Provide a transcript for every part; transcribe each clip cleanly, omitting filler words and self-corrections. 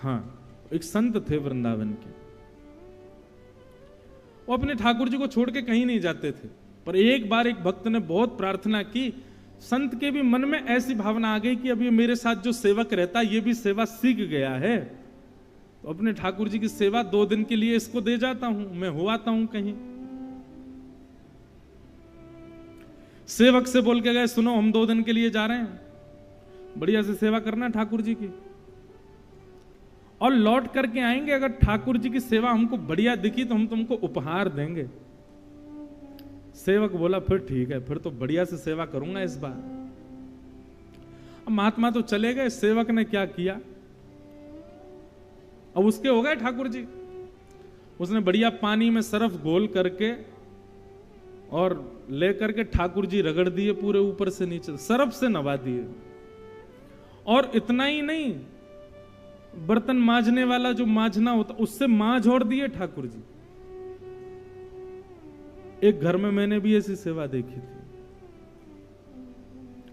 हाँ, एक संत थे वृंदावन के, वो अपने ठाकुर जी को छोड़ के कहीं नहीं जाते थे। पर एक बार एक भक्त ने बहुत प्रार्थना की, संत के भी मन में ऐसी भावना आ गई कि अब ये मेरे साथ जो सेवक रहता है ये भी सेवा सीख गया है, तो अपने ठाकुर जी की सेवा 2 दिन के लिए इसको दे जाता हूं, मैं हो आता हूं कहीं। सेवक से बोल के गए, सुनो हम 2 दिन के लिए जा रहे हैं, बढ़िया से सेवा करना ठाकुर जी की, और लौट करके आएंगे, अगर ठाकुर जी की सेवा हमको बढ़िया दिखी तो हम तुमको उपहार देंगे। सेवक बोला फिर ठीक है, फिर तो बढ़िया से सेवा करूंगा इस बार। अब महात्मा तो चले गए, सेवक ने क्या किया, अब उसके हो गए ठाकुर जी, उसने बढ़िया पानी में सरफ घोल करके और लेकर के ठाकुर जी रगड़ दिए पूरे ऊपर से नीचे, सरफ से नवा दिए। और इतना ही नहीं, बर्तन मांजने वाला जो मांजना होता उससे मांझ और दिए ठाकुर जी। एक घर में मैंने भी ऐसी सेवा देखी थी।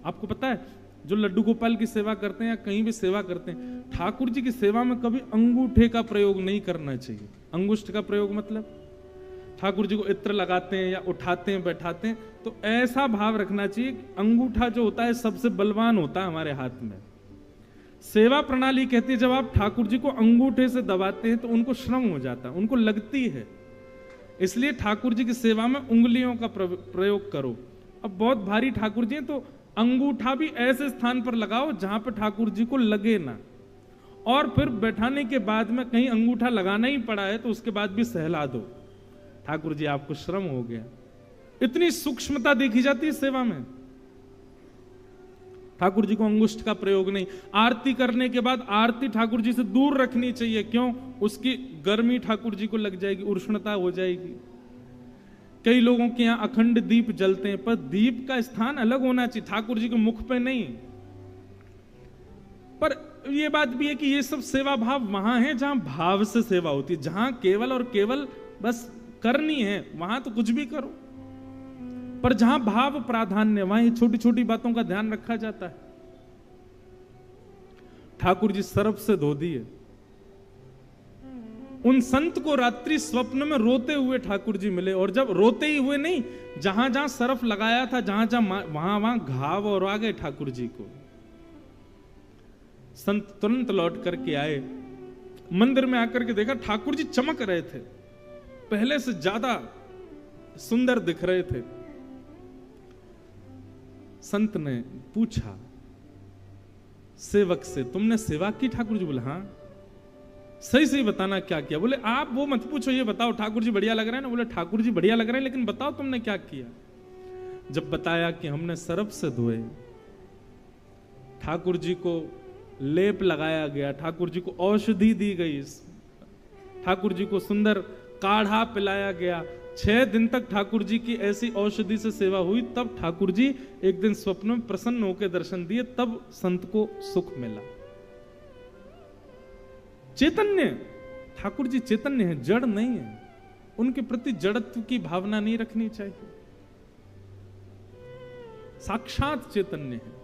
आपको पता है, जो लड्डू गोपाल की सेवा करते हैं या कहीं भी सेवा करते हैं, ठाकुर जी की सेवा में कभी अंगूठे का प्रयोग नहीं करना चाहिए। अंगुष्ठ का प्रयोग मतलब ठाकुर जी को इत्र लगाते हैं या उठाते हैं बैठाते हैं, तो ऐसा भाव रखना चाहिए कि अंगूठा जो होता है सबसे बलवान होता है हमारे हाथ में। सेवा प्रणाली कहती है जब आप ठाकुर जी को अंगूठे से दबाते हैं तो उनको श्रम हो जाता है, उनको लगती है, इसलिए ठाकुर जी की सेवा में उंगलियों का प्रयोग करो। अब बहुत भारी ठाकुर जी हैं तो अंगूठा भी ऐसे स्थान पर लगाओ जहां पर ठाकुर जी को लगे ना, और फिर बैठाने के बाद में कहीं अंगूठा लगाना ही पड़ा है तो उसके बाद भी सहला दो, ठाकुर जी आपको श्रम हो गया। इतनी सूक्ष्मता देखी जाती है सेवा में। ठाकुर जी को अंगुष्ठ का प्रयोग नहीं। आरती करने के बाद आरती ठाकुर जी से दूर रखनी चाहिए, क्यों? उसकी गर्मी ठाकुर जी को लग जाएगी, उष्णता हो जाएगी। कई लोगों के यहां अखंड दीप जलते हैं, पर दीप का स्थान अलग होना चाहिए, ठाकुर जी के मुख पे नहीं। पर यह बात भी है कि ये सब सेवा भाव वहां है जहां भाव से सेवा होती है, जहां केवल और केवल बस करनी है वहां तो कुछ भी करो, पर जहां भाव प्राधान्य वहां छोटी छोटी बातों का ध्यान रखा जाता है। ठाकुर जी सरफ से धो दिए। उन संत को रात्रि स्वप्न में रोते हुए ठाकुर जी मिले, और जब रोते ही हुए नहीं, जहां जहां सरफ लगाया था जहां जहां वहां घाव और आ गए ठाकुर जी को। संत तुरंत लौट करके आए, मंदिर में आकर के देखा ठाकुर जी चमक रहे थे, पहले से ज्यादा सुंदर दिख रहे थे। संत ने पूछा सेवक से, तुमने सेवा की? ठाकुर जी बोले हाँ। सही सही बताना क्या किया? बोले आप वो मत पूछो, ये बताओ ठाकुर जी बढ़िया लग रहे हैं ना? बोले ठाकुर जी बढ़िया लग रहे हैं, लेकिन बताओ तुमने क्या किया? जब बताया कि हमने सरफ से धोए, ठाकुर जी को लेप लगाया गया, ठाकुर जी को औषधि दी गई, ठाकुर जी को सुंदर काढ़ा पिलाया गया, 6 दिन तक ठाकुर जी की ऐसी औषधि से सेवा हुई, तब ठाकुर जी एक दिन स्वप्न में प्रसन्न होकर दर्शन दिए, तब संत को सुख मिला। चैतन्य, ठाकुर जी चैतन्य है, जड़ नहीं है, उनके प्रति जड़त्व की भावना नहीं रखनी चाहिए, साक्षात चैतन्य है।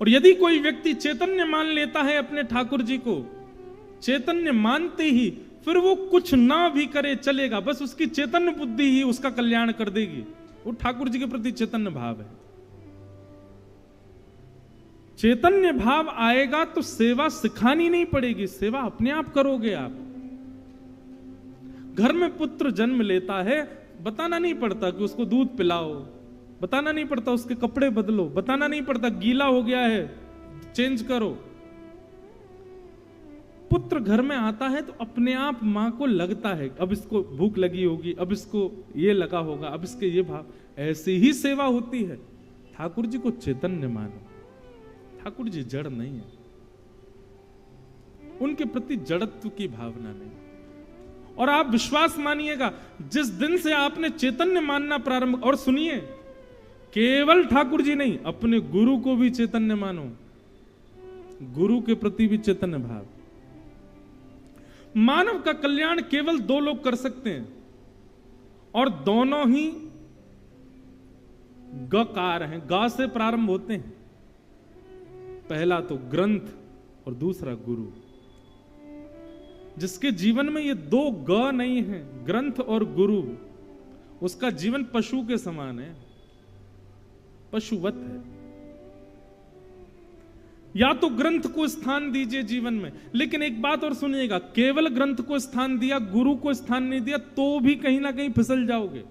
और यदि कोई व्यक्ति चैतन्य मान लेता है अपने ठाकुर जी को, चैतन्य मानते ही फिर वो कुछ ना भी करे चलेगा, बस उसकी चैतन्य बुद्धि ही उसका कल्याण कर देगी, वो ठाकुर जी के प्रति चैतन्य भाव है। चैतन्य भाव आएगा तो सेवा सिखानी नहीं पड़ेगी, सेवा अपने आप करोगे आप। घर में पुत्र जन्म लेता है, बताना नहीं पड़ता कि उसको दूध पिलाओ, बताना नहीं पड़ता उसके कपड़े बदलो, बताना नहीं पड़ता गीला हो गया है चेंज करो। पुत्र घर में आता है तो अपने आप मां को लगता है अब इसको भूख लगी होगी, अब इसको ये लगा होगा, अब इसके ये भाव, ऐसी ही सेवा होती है। ठाकुर जी को चैतन्य मानो, ठाकुर जी जड़ नहीं है, उनके प्रति जड़त्व की भावना नहीं। और आप विश्वास मानिएगा, जिस दिन से आपने चैतन्य मानना प्रारंभ, और सुनिए, केवल ठाकुर जी नहीं, अपने गुरु को भी चैतन्य मानो, गुरु के प्रति भी चैतन्य भाव। मानव का कल्याण केवल 2 लोग कर सकते हैं, और दोनों ही गकार हैं, गा से प्रारंभ होते हैं। पहला तो ग्रंथ और दूसरा गुरु। जिसके जीवन में ये दो ग नहीं है, ग्रंथ और गुरु, उसका जीवन पशु के समान है, पशुवत है। या तो ग्रंथ को स्थान दीजिए जीवन में, लेकिन एक बात और सुनिएगा, केवल ग्रंथ को स्थान दिया, गुरु को स्थान नहीं दिया, तो भी कहीं ना कहीं फिसल जाओगे।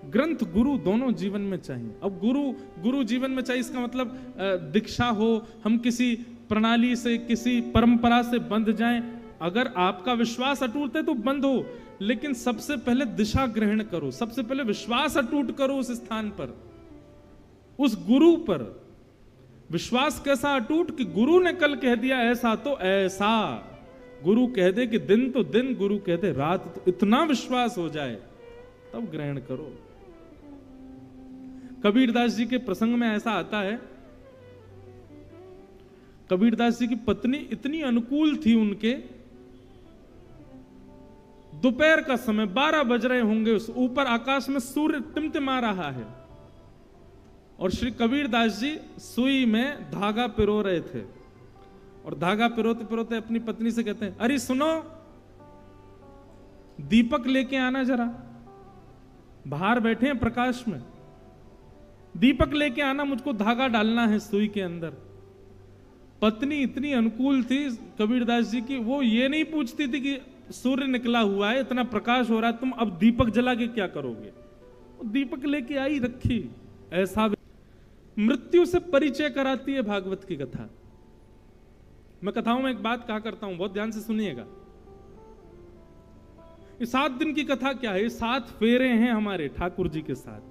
ग्रंथ गुरु दोनों जीवन में चाहिए। अब गुरु जीवन में चाहिए, इसका मतलब दीक्षा हो, हम किसी प्रणाली से, किसी परंपरा से बंध जाएं। अगर आपका विश्वास अटूट है तो बंद हो, लेकिन सबसे पहले दिशा ग्रहण करो, सबसे पहले विश्वास अटूट करो उस स्थान पर, उस गुरु पर। विश्वास कैसा अटूट कि गुरु ने कल कह दिया ऐसा तो ऐसा, गुरु कह दे कि दिन तो दिन, गुरु कह दे रात, तो इतना विश्वास हो जाए तब ग्रहण करो। कबीरदास जी के प्रसंग में ऐसा आता है, कबीरदास जी की पत्नी इतनी अनुकूल थी उनके, दोपहर का समय 12 बज रहे होंगे, उस ऊपर आकाश में सूर्य टिमटिमा रहा है और श्री कबीरदास जी सुई में धागा पिरो रहे थे, और धागा पिरोते पिरोते अपनी पत्नी से कहते हैं, अरे सुनो, दीपक लेके आना जरा, बाहर बैठे हैं प्रकाश में, दीपक लेके आना, मुझको धागा डालना है सुई के अंदर। पत्नी इतनी अनुकूल थी कबीरदास जी की, वो ये नहीं पूछती थी कि सूर्य निकला हुआ है, इतना प्रकाश हो रहा है, तुम अब दीपक जला के क्या करोगे, वो दीपक लेके आई रखी। ऐसा मृत्यु से परिचय कराती है भागवत की कथा। मैं कथाओं में एक बात कहा करता हूं, बहुत ध्यान से सुनिएगा। ये 7 दिन की कथा क्या है, 7 फेरे हैं हमारे ठाकुर जी के साथ।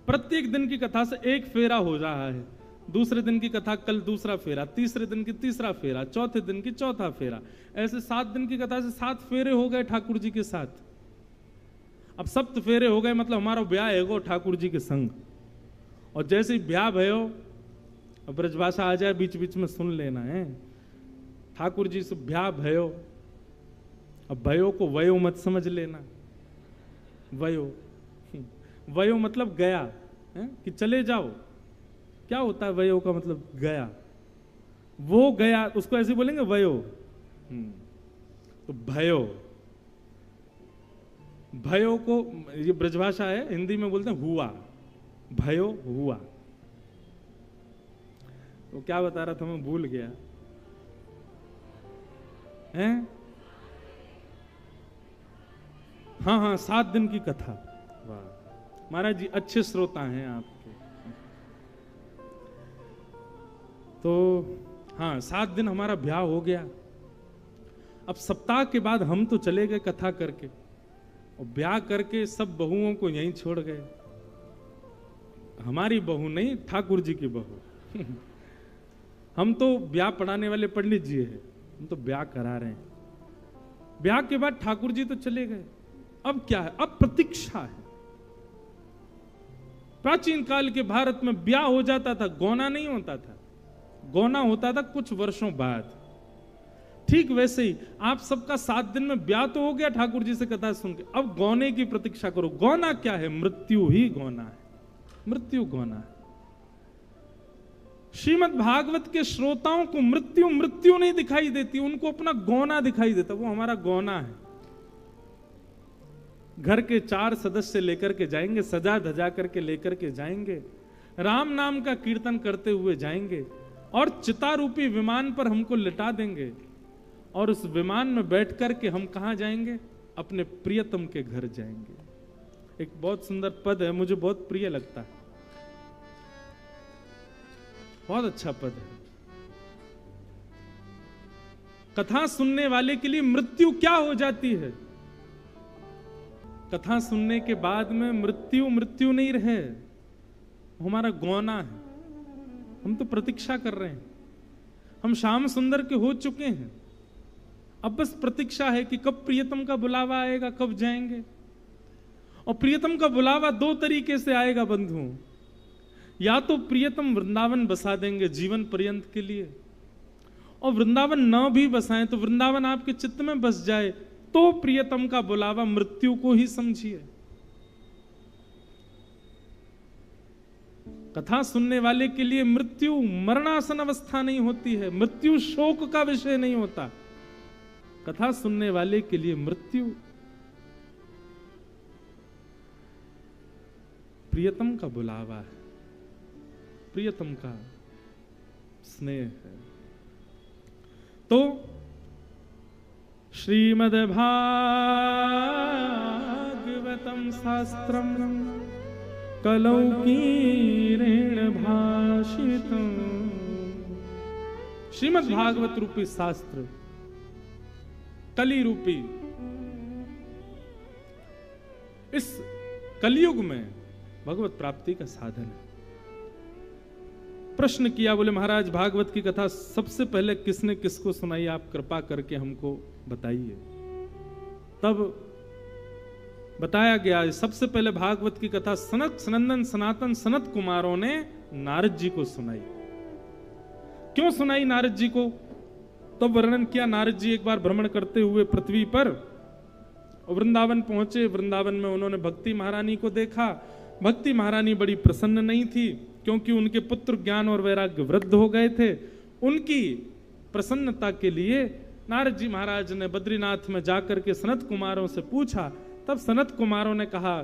प्रत्येक दिन की कथा से एक फेरा हो रहा है, दूसरे दिन की कथा कल दूसरा फेरा, तीसरे दिन की तीसरा फेरा, चौथे दिन की चौथा फेरा, ऐसे 7 दिन की कथा से 7 फेरे हो गए ठाकुर जी के साथ। अब 7 फेरे हो गए मतलब हमारा ब्याह है ठाकुर जी के संग, और जैसे ही ब्याह भयो, ब्रजभाषा आ जाए बीच बीच में सुन लेना है, ठाकुर जी से ब्याह भयो, अब भयो को वयो मत समझ लेना, वयो वयो मतलब गया है कि चले जाओ, क्या होता है वयो का मतलब गया, वो गया, उसको ऐसे बोलेंगे वयो। तो भयो, भयो को ये ब्रजभाषा है, हिंदी में बोलते हैं हुआ, भयो हुआ। तो क्या बता रहा था मैं भूल गया हैं? हाँ 7 दिन की कथा। वाह महाराज जी, अच्छे श्रोता हैं आपके। तो हाँ 7 दिन हमारा ब्याह हो गया। अब सप्ताह के बाद हम तो चले गए कथा करके, और ब्याह करके सब बहुओं को यहीं छोड़ गए। हमारी बहू नहीं, ठाकुर जी की बहू। हम तो ब्याह पढ़ाने वाले पंडित जी हैं, हम तो ब्याह करा रहे हैं। ब्याह के बाद ठाकुर जी तो चले गए। अब क्या है, अब प्रतीक्षा है। प्राचीन काल के भारत में ब्याह हो जाता था, गौना नहीं होता था, गौना होता था कुछ वर्षों बाद। ठीक वैसे ही आप सबका 7 दिन में ब्याह तो हो गया ठाकुर जी से कथा सुन के, अब गौने की प्रतीक्षा करो। गौना क्या है? मृत्यु ही गौना है, मृत्यु गौना है। श्रीमद् भागवत के श्रोताओं को मृत्यु मृत्यु नहीं दिखाई देती, उनको अपना गौना दिखाई देता, वो हमारा गौना है। घर के 4 सदस्य लेकर के जाएंगे, सजा धजा करके लेकर के जाएंगे, राम नाम का कीर्तन करते हुए जाएंगे, और चिता रूपी विमान पर हमको लिटा देंगे, और उस विमान में बैठ करके हम कहां जाएंगे? अपने प्रियतम के घर जाएंगे। एक बहुत सुंदर पद है, मुझे बहुत प्रिय लगता है, बहुत अच्छा पद है। कथा सुनने वाले के लिए मृत्यु क्या हो जाती है? कथा सुनने के बाद में मृत्यु मृत्यु नहीं रहे, हमारा गौना है। हम तो प्रतीक्षा कर रहे हैं, हम श्याम सुंदर के हो चुके हैं, अब बस प्रतीक्षा है कि कब प्रियतम का बुलावा आएगा, कब जाएंगे। और प्रियतम का बुलावा 2 तरीके से आएगा बंधुओं। या तो प्रियतम वृंदावन बसा देंगे जीवन पर्यंत के लिए, और वृंदावन न भी बसाएं तो वृंदावन आपके चित्त में बस जाए, तो प्रियतम का बुलावा मृत्यु को ही समझिए। कथा सुनने वाले के लिए मृत्यु मरणासन अवस्था नहीं होती है, मृत्यु शोक का विषय नहीं होता। कथा सुनने वाले के लिए मृत्यु प्रियतम का बुलावा है, प्रियतम का स्नेह है। तो श्रीमद्भागवतम शास्त्रम कलौकीरेण भाषितम, श्रीमद्भागवत रूपी शास्त्र कली रूपी इस कलयुग में भगवत प्राप्ति का साधन है। प्रश्न किया, बोले महाराज भागवत की कथा सबसे पहले किसने किसको सुनाई, आप कृपा करके हमको बताइए। तब बताया गया सबसे पहले भागवत की कथा सनत सनंदन सनातन सनत कुमारों ने नारद जी को सुनाई। क्यों सुनाई नारद जी को? तो वर्णन किया, नारद जी एक बार भ्रमण करते हुए पृथ्वी पर वृंदावन पहुंचे। वृंदावन में उन्होंने भक्ति महारानी को देखा। भक्ति महारानी बड़ी प्रसन्न नहीं थी, क्योंकि उनके पुत्र ज्ञान और वैराग्य वृद्ध हो गए थे। उनकी प्रसन्नता के लिए नारद जी महाराज ने बद्रीनाथ में जाकर के सनत कुमारों से पूछा। तब सनत कुमारों ने कहा,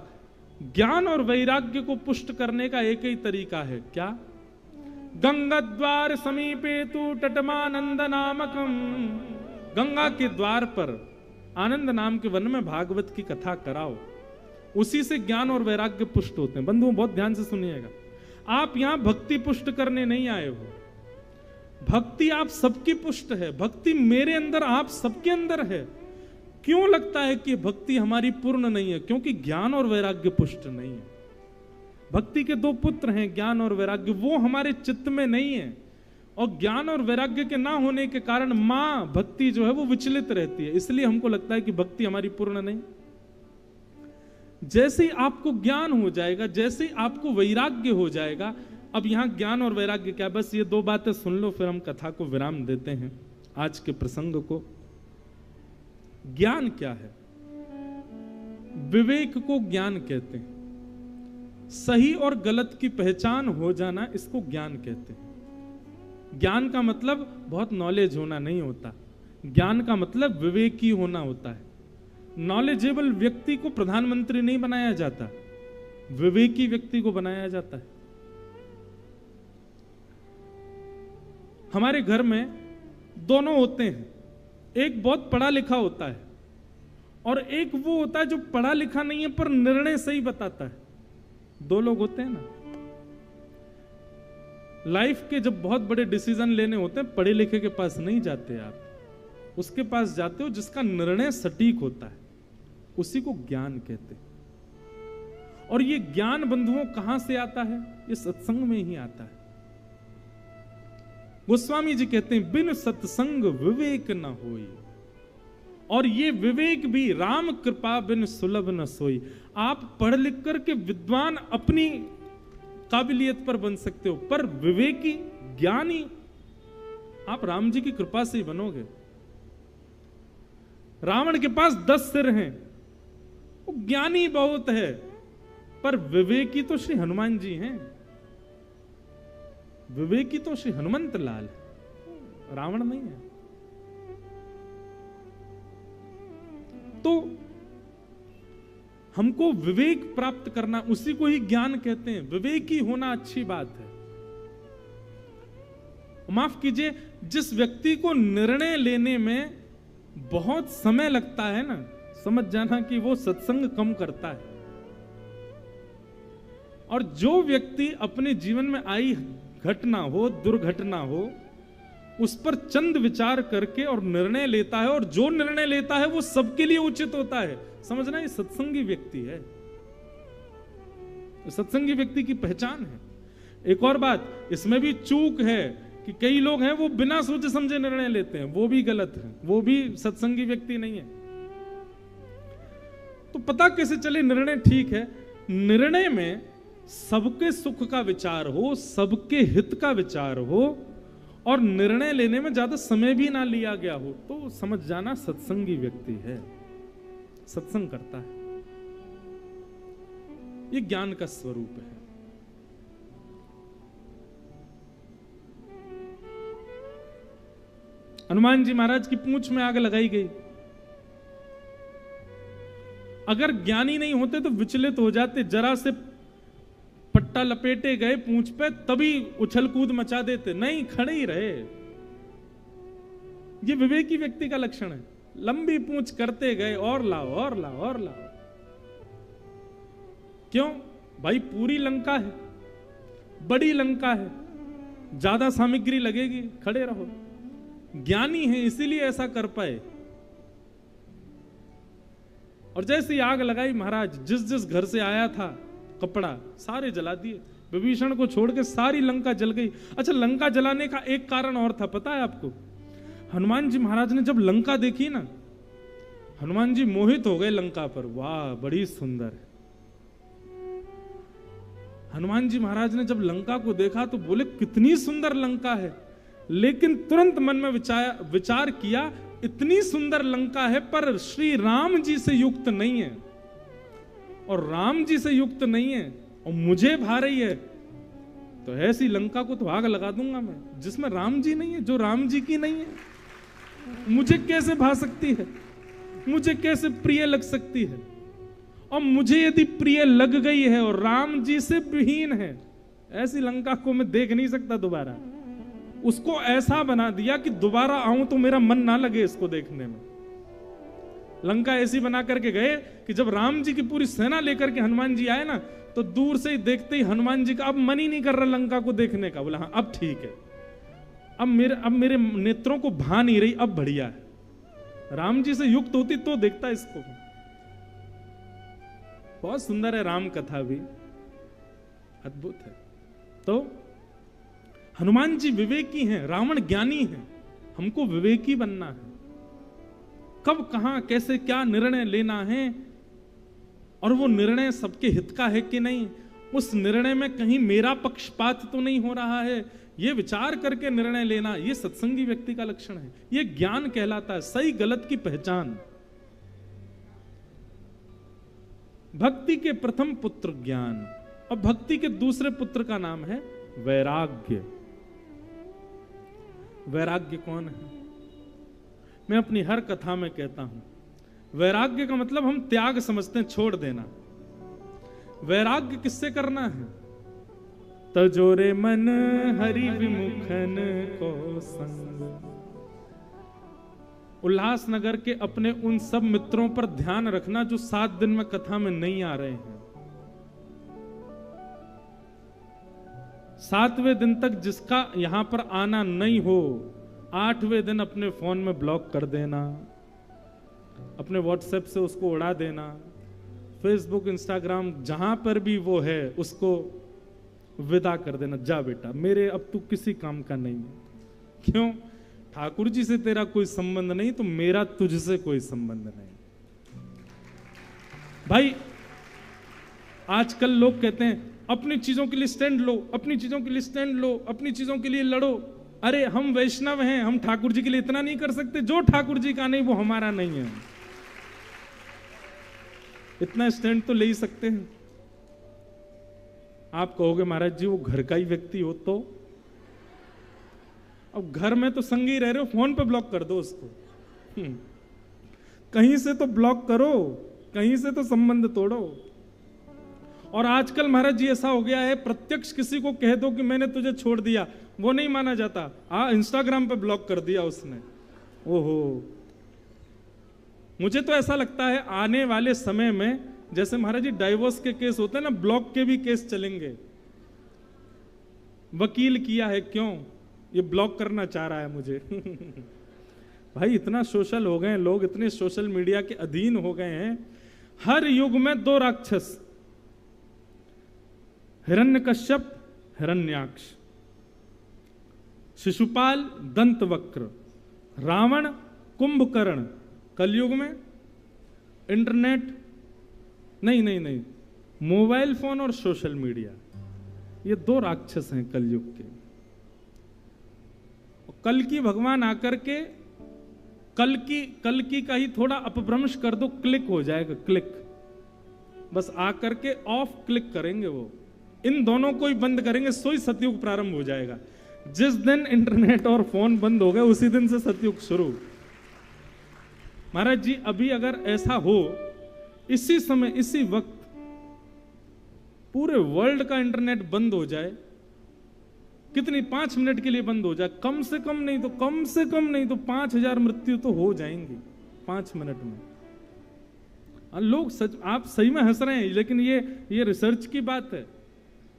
ज्ञान और वैराग्य को पुष्ट करने का एक ही तरीका है। क्या? गंगा द्वार समीपे तु तटमानंद नामकम, गंगा के द्वार पर आनंद नाम के वन में भागवत की कथा कराओ, उसी से ज्ञान और वैराग्य पुष्ट होते हैं। बंधुओं बहुत ध्यान से सुनिएगा, आप यहां भक्ति पुष्ट करने नहीं आए हो। भक्ति आप सबकी पुष्ट है, भक्ति मेरे अंदर आप सबके अंदर है। क्यों लगता है कि भक्ति हमारी पूर्ण नहीं है? क्योंकि ज्ञान और वैराग्य पुष्ट नहीं है। भक्ति के दो पुत्र हैं, ज्ञान और वैराग्य, वो हमारे चित्त में नहीं है। और ज्ञान और वैराग्य के ना होने के कारण मां भक्ति जो है वो विचलित रहती है। इसलिए हमको लगता है कि भक्ति हमारी पूर्ण नहीं। जैसे ही आपको ज्ञान हो जाएगा, जैसे ही आपको वैराग्य हो जाएगा, अब यहां ज्ञान और वैराग्य क्या, बस ये दो बातें सुन लो, फिर हम कथा को विराम देते हैं आज के प्रसंग को। ज्ञान क्या है? विवेक को ज्ञान कहते हैं। सही और गलत की पहचान हो जाना, इसको ज्ञान कहते हैं। ज्ञान का मतलब बहुत नॉलेज होना नहीं होता, ज्ञान का मतलब विवेकी होना होता है। नॉलेजेबल व्यक्ति को प्रधानमंत्री नहीं बनाया जाता, विवेकी व्यक्ति को बनाया जाता है। हमारे घर में दोनों होते हैं, एक बहुत पढ़ा लिखा होता है और एक वो होता है जो पढ़ा लिखा नहीं है पर निर्णय सही बताता है। दो लोग होते हैं ना। लाइफ के जब बहुत बड़े डिसीजन लेने होते हैं, पढ़े लिखे के पास नहीं जाते आप, उसके पास जाते हो जिसका निर्णय सटीक होता है, उसी को ज्ञान कहते हैं। और ये ज्ञान बंधुओं कहां से आता है? ये सत्संग में ही आता है। गोस्वामी जी कहते हैं, बिन सत्संग विवेक न होई, और ये विवेक भी राम कृपा बिन सुलभ न सोई। आप पढ़ लिख करके विद्वान अपनी काबिलियत पर बन सकते हो, पर विवेकी ज्ञानी आप राम जी की कृपा से ही बनोगे। रावण के पास 10 सिर हैं, वो ज्ञानी बहुत है, पर विवेकी तो श्री हनुमान जी हैं। विवेकी तो श्री हनुमंत लाल है, रावण नहीं है। तो हमको विवेक प्राप्त करना, उसी को ही ज्ञान कहते हैं। विवेकी होना अच्छी बात है। माफ कीजिए, जिस व्यक्ति को निर्णय लेने में बहुत समय लगता है ना, समझ जाना कि वो सत्संग कम करता है। और जो व्यक्ति अपने जीवन में आई घटना हो, दुर्घटना हो, उस पर चंद विचार करके और निर्णय लेता है, और जो निर्णय लेता है वो सबके लिए उचित होता है, समझना ये सत्संगी व्यक्ति है। सत्संगी व्यक्ति की पहचान है। एक और बात इसमें भी चूक है कि कई लोग हैं वो बिना सोचे समझे निर्णय लेते हैं, वो भी गलत है, वो भी सत्संगी व्यक्ति नहीं है। तो पता कैसे चले निर्णय ठीक है? निर्णय में सबके सुख का विचार हो, सबके हित का विचार हो, और निर्णय लेने में ज्यादा समय भी ना लिया गया हो, तो समझ जाना सत्संगी व्यक्ति है, सत्संग करता है। ये ज्ञान का स्वरूप है। हनुमान जी महाराज की पूंछ में आग लगाई गई, अगर ज्ञानी नहीं होते तो विचलित हो जाते, जरा से पट्टा लपेटे गए पूंछ पे तभी उछल कूद मचा देते, नहीं खड़े ही रहे। ये विवेकी व्यक्ति का लक्षण है। लंबी पूंछ करते गए, और लाओ और लाओ और लाओ। क्यों भाई? पूरी लंका है, बड़ी लंका है, ज्यादा सामग्री लगेगी, खड़े रहो। ज्ञानी है इसीलिए ऐसा कर पाए। और जैसे आग लगाई महाराज, जिस जिस घर से आया था कपड़ा सारे जला दिए, विभीषण को छोड़ के सारी लंका जल गई। अच्छा, लंका जलाने का एक कारण और था, पता है आपको? हनुमान जी महाराज ने जब लंका देखी ना, हनुमान जी मोहित हो गए लंका पर। वाह, बड़ी सुंदर है। हनुमान जी महाराज ने जब लंका को देखा तो बोले कितनी सुंदर लंका है, लेकिन तुरंत मन में विचार किया, इतनी सुंदर लंका है पर श्री राम जी से युक्त नहीं है, और राम जी से युक्त नहीं है और मुझे भा रही है, तो ऐसी लंका को तो आग लगा दूंगा मैं, जिसमें राम जी नहीं है, जो राम जी की नहीं है। मुझे कैसे भा सकती है, मुझे कैसे प्रिय लग सकती है? और मुझे यदि प्रिय लग गई है और राम जी से विहीन है, ऐसी लंका को मैं देख नहीं सकता दोबारा। उसको ऐसा बना दिया कि दोबारा आऊं तो मेरा मन ना लगे इसको देखने में। लंका ऐसी बना करके गए कि जब राम जी की पूरी सेना लेकर के हनुमान जी आए ना, तो दूर से ही देखते ही हनुमान जी का अब मन ही नहीं कर रहा लंका को देखने का। बोला हाँ अब ठीक है, अब मेरे नेत्रों को भा नहीं रही, अब बढ़िया है। राम जी से युक्त होती तो देखता इसको। बहुत सुंदर है राम कथा भी, अद्भुत है। तो हनुमान जी विवेकी हैं, रावण ज्ञानी है। हमको विवेकी बनना है, कब कहां कैसे क्या निर्णय लेना है, और वो निर्णय सबके हित का है कि नहीं, उस निर्णय में कहीं मेरा पक्षपात तो नहीं हो रहा है, ये विचार करके निर्णय लेना, ये सत्संगी व्यक्ति का लक्षण है। ये ज्ञान कहलाता है, सही गलत की पहचान। भक्ति के प्रथम पुत्र ज्ञान, और भक्ति के दूसरे पुत्र का नाम है वैराग्य। वैराग्य कौन है? मैं अपनी हर कथा में कहता हूं, वैराग्य का मतलब हम त्याग समझते हैं, छोड़ देना। वैराग्य किससे करना है? तजोरे मन हरि विमुखन को संग। उल्लासनगर के अपने उन सब मित्रों पर ध्यान रखना जो 7 दिन में कथा में नहीं आ रहे हैं। 7वें दिन तक जिसका यहां पर आना नहीं हो, 8वें दिन अपने फोन में ब्लॉक कर देना, अपने व्हाट्सएप से उसको उड़ा देना, फेसबुक इंस्टाग्राम जहां पर भी वो है उसको विदा कर देना। जा बेटा, मेरे अब तू किसी काम का नहीं है। क्यों? ठाकुर जी से तेरा कोई संबंध नहीं तो मेरा तुझसे कोई संबंध नहीं। भाई आजकल लोग कहते हैं अपनी चीजों के लिए स्टैंड लो, अपनी चीजों के लिए स्टैंड लो, अपनी चीजों के लिए लड़ो। अरे हम वैष्णव हैं, हम ठाकुर जी के लिए इतना नहीं कर सकते? जो ठाकुर जी का नहीं वो हमारा नहीं है, इतना स्टैंड तो ले ही सकते हैं। आप कहोगे महाराज जी वो घर का ही व्यक्ति हो तो? अब घर में तो संगी रह रहे हो, फोन पे ब्लॉक कर दो उसको। कहीं से तो ब्लॉक करो, कहीं से तो संबंध तोड़ो। और आजकल महाराज जी ऐसा हो गया है, प्रत्यक्ष किसी को कह दो कि मैंने तुझे छोड़ दिया, वो नहीं माना जाता। इंस्टाग्राम पे ब्लॉक कर दिया उसने। ओहो, मुझे तो ऐसा लगता है आने वाले समय में जैसे महाराज जी डाइवोर्स के केस होते हैं ना, ब्लॉक के भी केस चलेंगे। वकील किया है, क्यों? ये ब्लॉक करना चाह रहा है मुझे। भाई इतना सोशल हो गए लोग, इतने सोशल मीडिया के अधीन हो गए हैं। हर युग में 2 राक्षस, हिरण्यकश्यप हिरण्याक्ष, शिशुपाल दंतवक्र, रावण कुंभकर्ण। कलयुग में इंटरनेट नहीं, मोबाइल फोन और सोशल मीडिया, ये 2 राक्षस हैं कलयुग के। कल की भगवान आकर के कल की का ही थोड़ा अपभ्रंश कर दो, क्लिक हो जाएगा, क्लिक। बस आकर के ऑफ क्लिक करेंगे वो, इन दोनों को ही बंद करेंगे, सोई सतयुग प्रारंभ हो जाएगा। जिस दिन इंटरनेट और फोन बंद हो गए उसी दिन से सतयुग शुरू। महाराज जी अभी अगर ऐसा हो इसी समय इसी वक्त पूरे वर्ल्ड का इंटरनेट बंद हो जाए, कितनी 5 मिनट के लिए बंद हो जाए, कम से कम नहीं तो 5,000 मृत्यु तो हो जाएंगी 5 मिनट में। लोग सच, आप सही में हंस रहे हैं, लेकिन ये रिसर्च की बात है।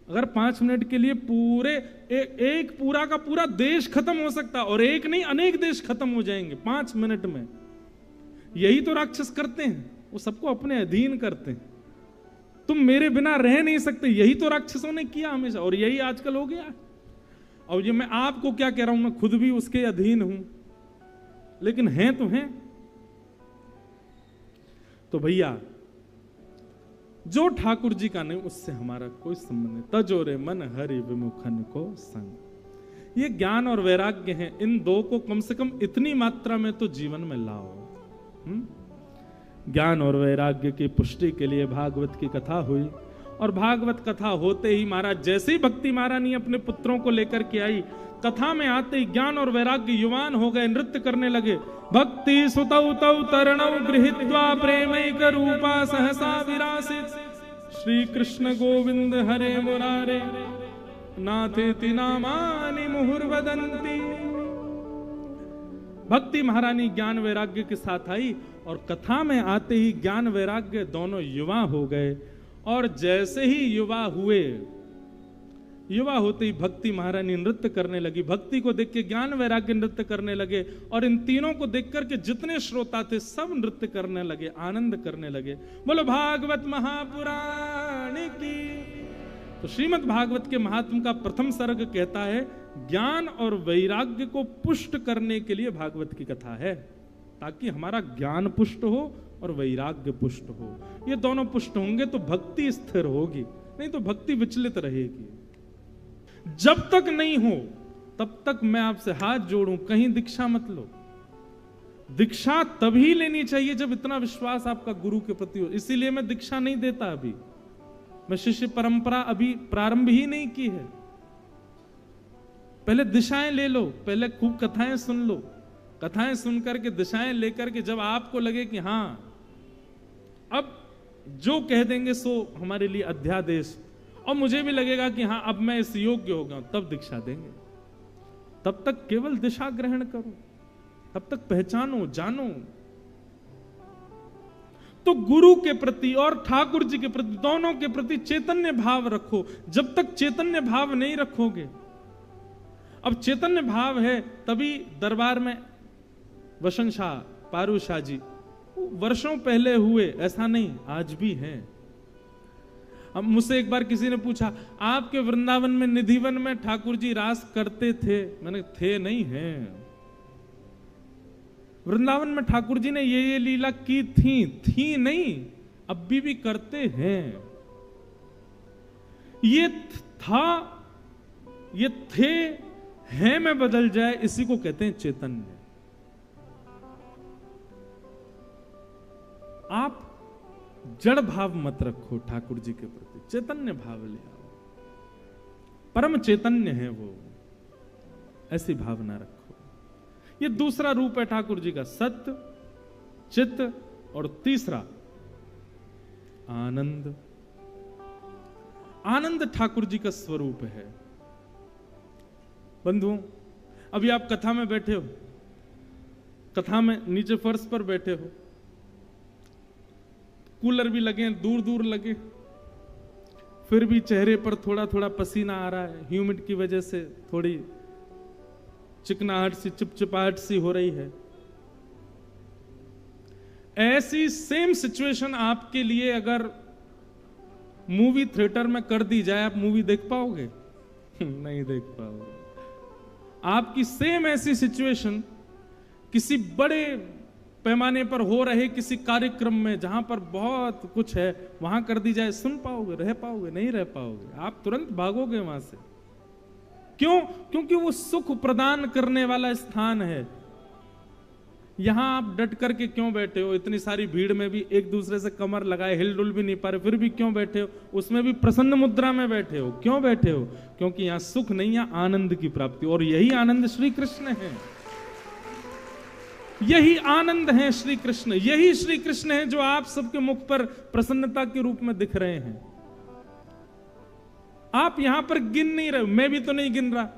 अगर 5 मिनट के लिए पूरे एक पूरा का पूरा देश खत्म हो सकता है, और एक नहीं अनेक देश खत्म हो जाएंगे 5 मिनट में। यही तो राक्षस करते हैं, वो सबको अपने अधीन करते हैं। तुम मेरे बिना रह नहीं सकते, यही तो राक्षसों ने किया हमेशा, और यही आजकल हो गया। और ये मैं आपको क्या कह रहा हूं, मैं खुद भी उसके अधीन हूं, लेकिन हैं तो हैं। तो भैया जो ठाकुर जी का नहीं उससे हमारा कोई संबंध नहीं। तजोरे मन हरि विमुखन को संग, ये ज्ञान और वैराग्य हैं, इन दो को कम से कम इतनी मात्रा में तो जीवन में लाओ। ज्ञान और वैराग्य की पुष्टि के लिए भागवत की कथा हुई, और भागवत कथा होते ही महाराज, जैसे ही भक्ति महारानी अपने पुत्रों को लेकर के आई, कथा में आते ही ज्ञान और वैराग्य युवान हो गए, नृत्य करने लगे। भक्ति सुतौ तौ तरणौ गृहीत्वा प्रेमैक रूपा सहसा विरासित, श्री कृष्ण गोविंद हरे मुरारे नाथेति नामानि मुहुर्वदन्ति। भक्ति महारानी ज्ञान वैराग्य के साथ आई, और कथा में आते ही ज्ञान वैराग्य दोनों युवा हो गए। और जैसे ही युवा हुए, युवा होते ही भक्ति महारानी नृत्य करने लगी। भक्ति को देख के ज्ञान वैराग्य नृत्य करने लगे, और इन तीनों को देख करके जितने श्रोता थे सब नृत्य करने लगे, आनंद करने लगे। बोलो भागवत महापुराण की। तो श्रीमद् भागवत के महात्म का प्रथम सर्ग कहता है, ज्ञान और वैराग्य को पुष्ट करने के लिए भागवत की कथा है, ताकि हमारा ज्ञान पुष्ट हो और वैराग्य पुष्ट हो। ये दोनों पुष्ट होंगे तो भक्ति स्थिर होगी, नहीं तो भक्ति विचलित रहेगी। जब तक नहीं हो तब तक मैं आपसे हाथ जोड़ूं, कहीं दीक्षा मत लो। दीक्षा तभी लेनी चाहिए जब इतना विश्वास आपका गुरु के प्रति हो। इसीलिए मैं दीक्षा नहीं देता, अभी मैं शिष्य परंपरा अभी प्रारंभ ही नहीं की है। पहले दिशाएं ले लो, पहले खूब कथाएं सुन लो, कथाएं सुनकर के दिशाएं लेकर के जब आपको लगे कि हां अब जो कह देंगे सो हमारे लिए अध्यादेश, और मुझे भी लगेगा कि हाँ अब मैं इस योग्य हो गया, तब दीक्षा देंगे। तब तक केवल दिशा ग्रहण करो, तब तक पहचानो, जानो। तो गुरु के प्रति और ठाकुर जी के प्रति, दोनों के प्रति चैतन्य भाव रखो। जब तक चैतन्य भाव नहीं रखोगे, अब चैतन्य भाव है तभी दरबार में वसंत शाह, पारू शाह जी वर्षों पहले हुए, ऐसा नहीं, आज भी हैं। अब मुझसे एक बार किसी ने पूछा, आपके वृंदावन में निधिवन में ठाकुर जी रास करते थे? मैंने थे नहीं, हैं। वृंदावन में ठाकुर जी ने ये लीला की थी नहीं, अब भी करते हैं। ये था, ये थे, हैं में बदल जाए, इसी को कहते हैं चैतन्य। आप जड़ भाव मत रखो ठाकुर जी के प्रति, चैतन्य भाव ले आओ। परम चैतन्य है वो, ऐसी भावना रखो। ये दूसरा रूप है ठाकुर जी का, सत्य, चित्त, और तीसरा आनंद। आनंद ठाकुर जी का स्वरूप है। बंधुओं, अभी आप कथा में बैठे हो, कथा में नीचे फर्श पर बैठे हो, कूलर भी लगे, दूर दूर लगे, फिर भी चेहरे पर थोड़ा थोड़ा पसीना आ रहा है, ह्यूमिड की वजह से थोड़ी चिकनाहट सी, चिपचिपाहट सी हो रही है। ऐसी सेम सिचुएशन आपके लिए अगर मूवी थिएटर में कर दी जाए, आप मूवी देख पाओगे? नहीं देख पाओगे। आपकी सेम ऐसी सिचुएशन किसी बड़े पैमाने पर हो रहे किसी कार्यक्रम में, जहां पर बहुत कुछ है, वहां कर दी जाए, सुन पाओगे, रह पाओगे? नहीं रह पाओगे, आप तुरंत भागोगे वहां से। क्यों? क्योंकि वो सुख प्रदान करने वाला स्थान है। यहां आप डट करके क्यों बैठे हो? इतनी सारी भीड़ में भी एक दूसरे से कमर लगाए, हिलडुल भी नहीं पा रहे, फिर भी क्यों बैठे हो? उसमें भी प्रसन्न मुद्रा में बैठे हो। क्यों बैठे हो? क्योंकि यहां सुख नहीं, यहां आनंद की प्राप्ति, और यही आनंद श्री कृष्ण है। यही आनंद है श्री कृष्ण, यही श्री कृष्ण है जो आप सबके मुख पर प्रसन्नता के रूप में दिख रहे हैं। आप यहां पर गिन नहीं रहे, मैं भी तो नहीं गिन रहा,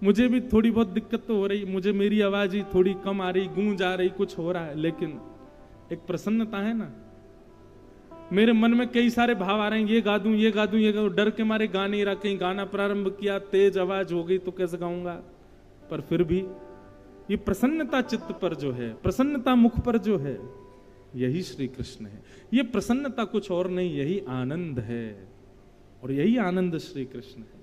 मुझे भी थोड़ी बहुत दिक्कत तो हो रही, मुझे मेरी आवाज ही थोड़ी कम आ रही, गूंज आ रही, कुछ हो रहा है, लेकिन एक प्रसन्नता है ना। मेरे मन में कई सारे भाव आ रहे हैं, ये गा दूं, ये गा दूं, ये गा दूं, डर के मारे गा नहीं रहा, कहीं गाना प्रारंभ किया तेज आवाज हो गई तो कैसे गाऊंगा, पर फिर भी ये प्रसन्नता चित्त पर जो है, प्रसन्नता मुख पर जो है, यही श्री कृष्ण है। ये प्रसन्नता कुछ और नहीं, यही आनंद है, और यही आनंद श्री कृष्ण है।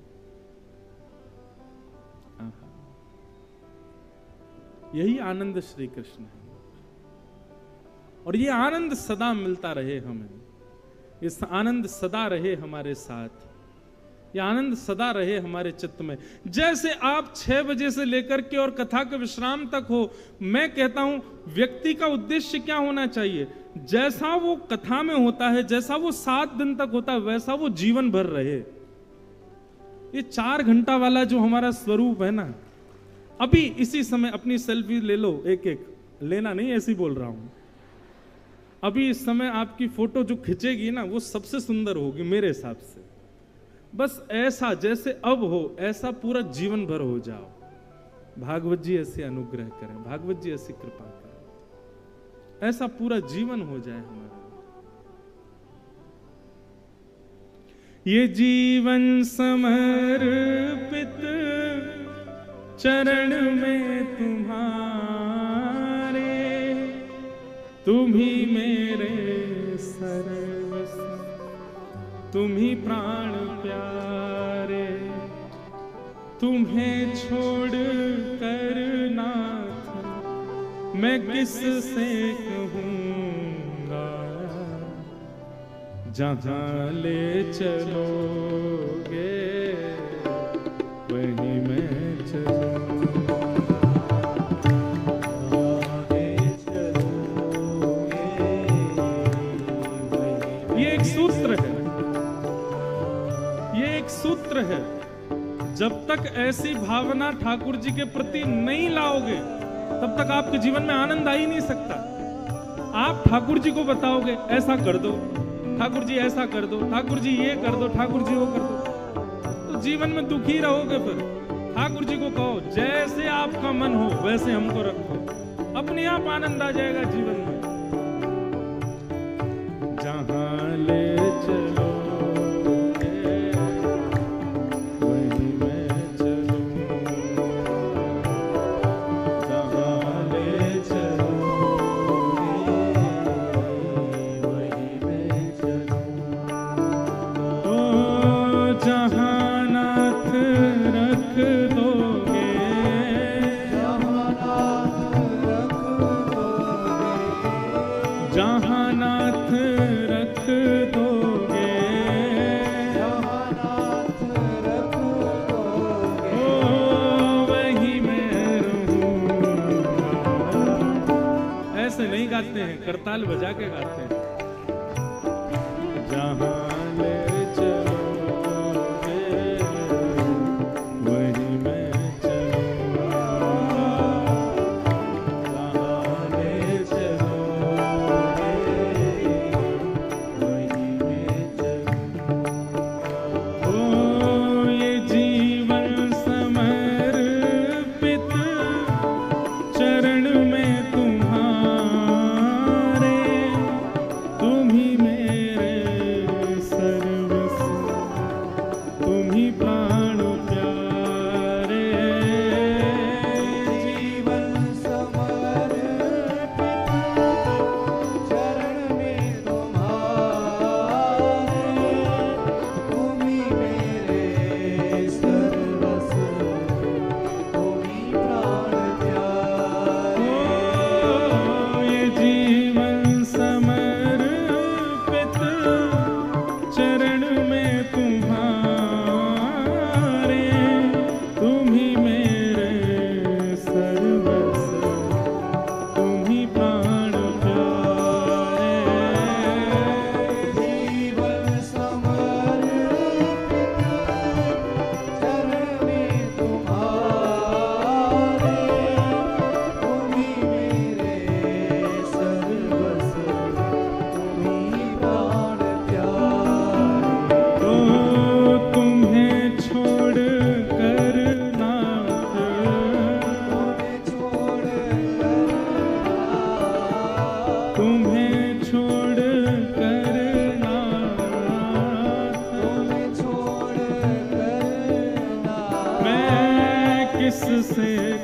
यही आनंद श्री कृष्ण है, और ये आनंद सदा मिलता रहे हमें, ये आनंद सदा रहे हमारे साथ, ये आनंद सदा रहे हमारे चित्त में। जैसे आप 6 बजे से लेकर के और कथा के विश्राम तक हो, मैं कहता हूं व्यक्ति का उद्देश्य क्या होना चाहिए, जैसा वो कथा में होता है, जैसा वो 7 दिन तक होता है, वैसा वो जीवन भर रहे। ये 4 घंटा वाला जो हमारा स्वरूप है ना, अभी इसी समय अपनी सेल्फी ले लो, एक एक लेना नहीं, ऐसे बोल रहा हूं, अभी इस समय आपकी फोटो जो खिंचेगी ना, वो सबसे सुंदर होगी मेरे हिसाब से। बस ऐसा जैसे अब हो, ऐसा पूरा जीवन भर हो जाओ। भागवत जी ऐसे अनुग्रह करें, भागवत जी ऐसी कृपा करें, ऐसा पूरा जीवन हो जाए हमारा। ये जीवन समर्पित चरण में तुम्हारे, तुम ही मेरे सर्वस्व, तुम ही प्राण प्यारे, तुम्हें छोड़ कर नाथ मैं किससे कहूँगा, जहाँ ले चलोगे वहीं मैं चलूँगा। ये एक सूत्र है, ये एक सूत्र है। जब तक ऐसी भावना ठाकुर जी के प्रति नहीं लाओगे, तब तक आपके जीवन में आनंद आ ही नहीं सकता। आप ठाकुर जी को बताओगे ऐसा कर दो, ठाकुर जी ऐसा कर दो, ठाकुर जी ये कर दो, ठाकुर जी वो कर दो, तो जीवन में दुखी रहोगे। फिर ठाकुर जी को कहो जैसे आपका मन हो वैसे हमको रखो, अपने आप आनंद आ जाएगा जीवन में। जहां ले चलो हैं, करताल बजा के गाते हैं। जहां ले चलोगे वहीं मैं चलूंगा, जहां ले चलोगे वहीं मैं चलूंगा। ओ ये जीवन समर्पित चरण में तुम्हारे, तुम ही मेरे से